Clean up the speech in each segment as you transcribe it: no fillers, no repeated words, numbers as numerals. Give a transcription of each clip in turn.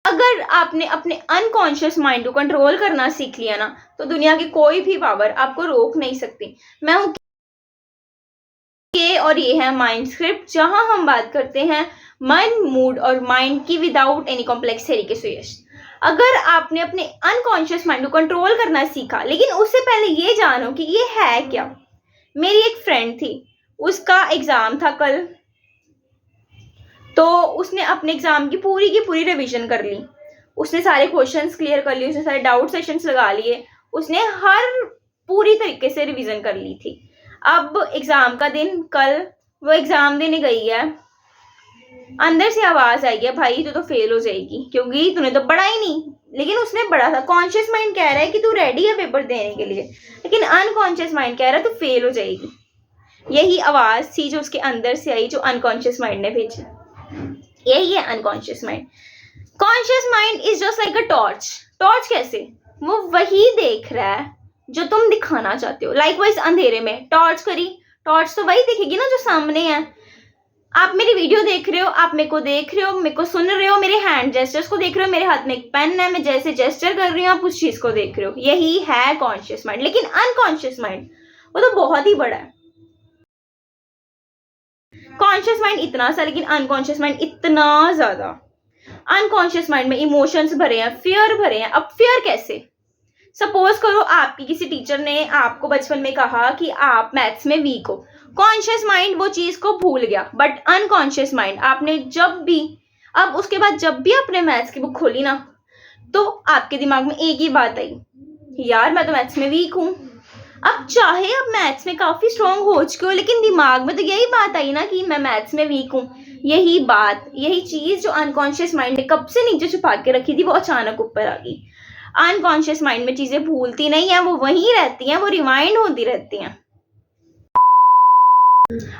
अगर आपने अपने अनकॉन्शियस माइंड को कंट्रोल करना सीख लिया ना, तो दुनिया की कोई भी पावर आपको रोक नहीं सकती। मैं हूँ के और ये है माइंड स्क्रिप्ट, जहां हम बात करते हैं मन, मूड और माइंड की विदाउट एनी कॉम्प्लेक्स थ्योरी के सजेशन। अगर आपने अपने अनकॉन्शियस माइंड को कंट्रोल करना सीखा, लेकिन उससे पहले ये जानो कि ये है क्या। मेरी एक फ्रेंड थी, उसका एग्जाम था कल, तो उसने अपने एग्जाम की पूरी रिवीजन कर ली। उसने सारे क्वेश्चंस क्लियर कर लिए, उसने सारे डाउट सेशंस लगा लिए, उसने हर पूरी तरीके से रिवीजन कर ली थी। अब एग्जाम का दिन कल, वो एग्जाम देने गई है, अंदर से आवाज आई है, भाई तू तो फेल हो जाएगी क्योंकि तूने तो पढ़ा ही नहीं। लेकिन उसने पढ़ा था। कॉन्शियस माइंड कह रहा है कि तू रेडी है पेपर देने के लिए, लेकिन अनकॉन्शियस माइंड कह रहा है तू फेल हो जाएगी। यही आवाज थी जो उसके अंदर से आई, जो अनकॉन्शियस माइंड ने भेजी। यही है unconscious mind. Conscious mind is just like a torch. Torch कैसे? वो वही देख रहा है जो तुम दिखाना चाहते हो। लाइकवाइज अंधेरे में टॉर्च करी, टॉर्च तो वही दिखेगी ना जो सामने है। आप मेरी वीडियो देख रहे हो, आप मेरे को देख रहे हो, मेरे को सुन रहे हो, मेरे हैंड जेस्चर्स को देख रहे हो, मेरे हाथ में एक पेन है, मैं जैसे जेस्चर कर रही हूँ आप उस चीज को देख रहे हो। यही है कॉन्शियस माइंड। लेकिन अनकॉन्शियस माइंड वो तो बहुत ही बड़ा है। कॉन्शियस माइंड इतना सा, लेकिन अनकॉन्शियस माइंड इतना ज्यादा। अनकॉन्शियस माइंड में इमोशंस भरे हैं, फियर भरे हैं। अब फियर कैसे? सपोज करो आपकी किसी टीचर ने आपको बचपन में कहा कि आप मैथ्स में वीक हो। कॉन्शियस माइंड वो चीज को भूल गया, बट अनकॉन्शियस माइंड आपने जब भी, अब उसके बाद जब भी आपने मैथ्स की बुक खोली ना, तो आपके दिमाग में एक ही बात आई, यार मैं तो मैथ्स में वीक हूँ। अब चाहे आप मैथ्स में काफी स्ट्रांग हो चुके हो, लेकिन दिमाग में तो यही बात आई ना कि मैं मैथ्स में वीक हूँ। यही बात, यही चीज जो अनकॉन्शियस माइंड ने कब से नीचे छुपा के रखी थी, वो अचानक ऊपर आ गई। अनकॉन्शियस माइंड में चीजें भूलती नहीं है, वो वहीं रहती हैं, वो रिमाइंड होती रहती हैं।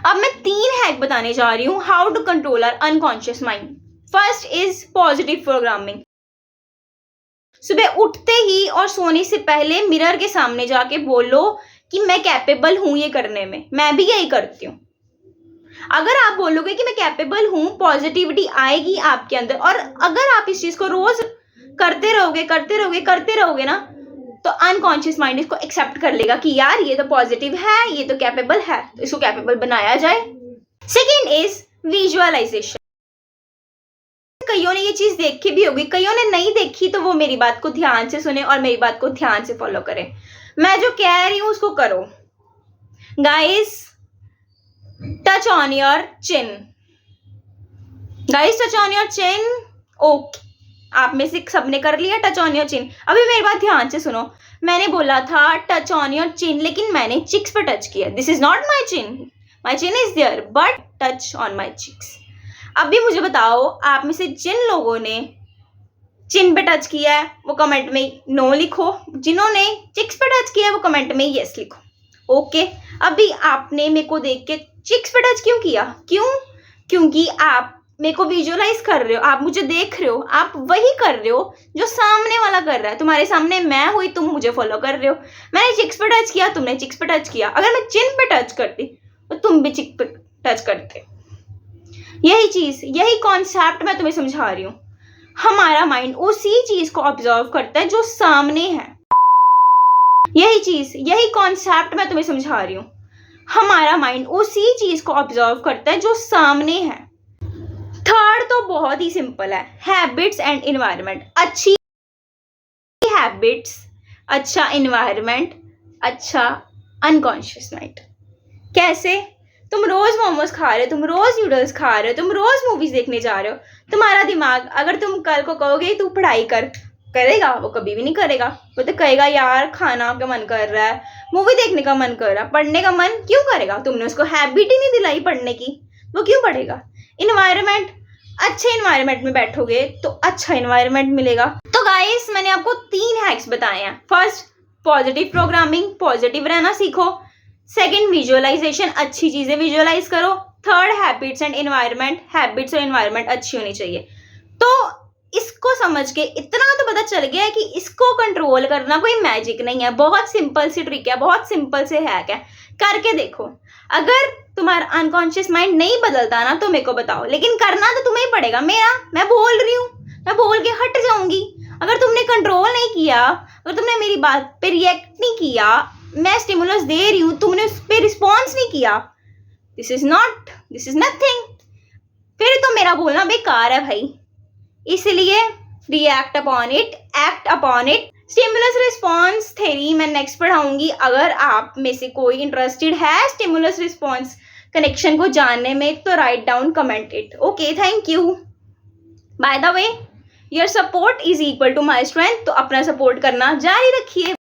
अब मैं 3 हैक बताने जा रही हूँ how to control our unconscious mind. First is positive programming. सुबह उठते ही और सोने से पहले मिरर के सामने जाके बोलो कि मैं कैपेबल हूं ये करने में। मैं भी यही करती हूँ। अगर आप बोलोगे कि मैं कैपेबल हूं, पॉजिटिविटी आएगी आपके अंदर। और अगर आप इस चीज को रोज करते रहोगे ना, तो अनकॉन्शियस माइंड इसको एक्सेप्ट कर लेगा कि यार ये तो पॉजिटिव है, ये तो कैपेबल है, तो इसको कैपेबल बनाया जाए। Second is visualisation. कईयों ने ये चीज देखी भी होगी, कईयों ने नहीं देखी, तो वो मेरी बात को ध्यान से सुने और मेरी बात को ध्यान से फॉलो करें। मैं जो कह रही हूं उसको करो। Guys, touch on your chin. Guys, touch on your chin. Okay, आप में से सबने कर लिया टच ऑन योर चिन। अभी मेरी बात ध्यान से सुनो। मैंने बोला था टच ऑन योर चिन, लेकिन मैंने चिक्स पे टच किया। This is not my chin, my chin is there, but touch on my cheeks. अभी मुझे बताओ, आप में से जिन लोगों ने चिन पे टच किया है वो कमेंट में नो लिखो, जिन्होंने चिक्स पे टच किया है वो कमेंट में यस लिखो। ओके, अभी आपने मेरे को देख के चिक्स पे टच क्यों किया? क्योंकि आप मेरे को विजुअलाइज कर रहे हो, आप मुझे देख रहे हो, आप वही कर रहे हो जो सामने वाला कर रहा है। तुम्हारे सामने मैं हुई, तुम मुझे फॉलो कर रहे हो। मैंने चिक्स पे टच किया, तुमने चिक्स पे टच किया। अगर मैं चिन पे टच करती तो तुम भी चिक पे टच करते। यही चीज, यही कॉन्सेप्ट मैं तुम्हें समझा रही हूँ। हमारा माइंड उसी चीज को ऑब्जर्व करता है जो सामने है। यही चीज, यही कॉन्सेप्ट मैं तुम्हें समझा रही हूँ। हमारा माइंड उसी चीज को ऑब्जर्व करता है जो सामने है। थर्ड तो बहुत ही सिंपल है, हैबिट्स एंड एनवायरनमेंट। अच्छी हैबिट्स, अच्छा एनवायरनमेंट, अच्छा अनकॉन्शियस माइंड। कैसे? तुम रोज मोमोज खा रहे हो, तुम रोज नूडल्स खा रहे हो, तुम रोज मूवीज देखने जा रहे हो। तुम्हारा दिमाग, अगर तुम कल को कहोगे तू पढ़ाई करेगा? वो कभी भी नहीं करेगा। वो तो कहेगा यार खाना का मन कर रहा है, मूवी देखने का मन कर रहा है, पढ़ने का मन क्यों करेगा? तुमने उसको हैबिट ही नहीं दिलाई पढ़ने की, वो क्यों पढ़ेगा? इन्वायरमेंट, अच्छे इन्वायरमेंट में बैठोगे तो अच्छा इन्वायरमेंट मिलेगा। तो गाइस, मैंने आपको 3 हैक्स बताए हैं। फर्स्ट, पॉजिटिव प्रोग्रामिंग, पॉजिटिव रहना सीखो। सेकंड, विजुअलाइजेशन, अच्छी चीजें विजुअलाइज करो। Third, habits and environment, habits और एनवायरनमेंट अच्छी होनी चाहिए। तो इसको समझ के इतना तो पता चल गया है कि इसको कंट्रोल करना कोई मैजिक नहीं है, बहुत सिंपल सी ट्रिक है, बहुत सिंपल से हैक है। करके देखो। अगर तुम्हारा अनकॉन्शियस माइंड नहीं बदलता ना तो मेरे को बताओ, लेकिन करना तो तुम्हें ही पड़ेगा। मैं बोल रही हूँ, मैं बोल के हट जाऊंगी। अगर तुमने कंट्रोल नहीं किया, अगर तुमने मेरी बात पे रिएक्ट नहीं किया, मैं स्टिमुलस दे रही हूँ, तुमने उस पर रिस्पॉन्स नहीं किया, दिस इज नथिंग, फिर तो मेरा बोलना बेकार है भाई। इसलिए react upon it, act upon it. Stimulus response theory मैं नेक्स्ट पढ़ाऊंगी। अगर आप में से कोई इंटरेस्टेड है स्टिमुलस रिस्पॉन्स कनेक्शन को जानने में तो write down comment it. Okay, thank you. By the way, your support is equal to my strength, तो अपना सपोर्ट करना जारी रखिए।